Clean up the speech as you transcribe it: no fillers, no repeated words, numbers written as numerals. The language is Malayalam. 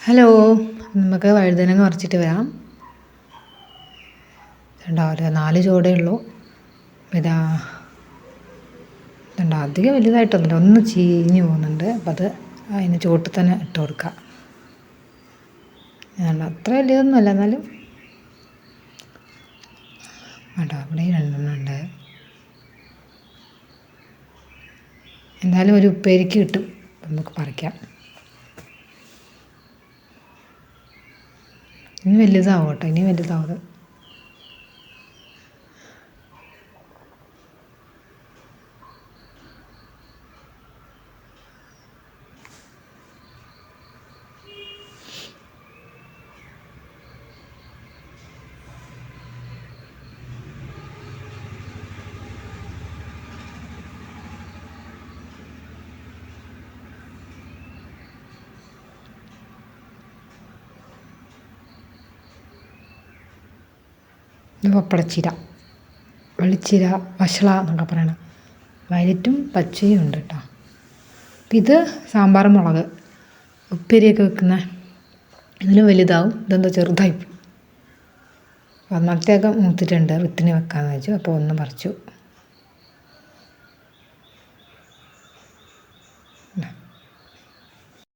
ഹലോ, നമുക്ക് വഴുതനങ്ങ പറിച്ചിട്ട് വരാം. ഇതുണ്ടോ, ഒരു 4 ചുവടേ ഉള്ളൂ. ഇതാ ഇതുണ്ടോ, അധികം വലുതായിട്ടൊന്നുമില്ല, ഒന്ന് ചീഞ്ഞ് പോകുന്നുണ്ട്. അപ്പം അത് അതിന് ചുവട്ടിൽ തന്നെ ഇട്ട് കൊടുക്കുക. ഇതുണ്ടോ, അത്ര വലിയതൊന്നുമല്ല, എന്നാലും കേട്ടോ, ഇവിടെ 2 ഉണ്ട്. എന്തായാലും ഒരു ഉപ്പേരിക്ക് കിട്ടും. നമുക്ക് പറിക്കാം. ഇനി വലുതാവും കേട്ടോ, ഇനി വലുതാവും. ഇത് പപ്പടച്ചീര, വെള്ളിച്ചീര, വഷള എന്നൊക്കെ പറയണം. വയലറ്റും പച്ചയും ഉണ്ട് കേട്ടോ. ഇത് സാമ്പാർ മുളക്, ഉപ്പേരിയൊക്കെ വെക്കുന്ന. ഇതിലും വലുതാവും, ഇതെന്താ ചെറുതായി. മറ്റേയൊക്കെ മൂത്തിട്ടുണ്ട്, വിത്തിന് വെക്കാമെന്ന് വെച്ചു. അപ്പോൾ ഒന്ന് പറിച്ചു.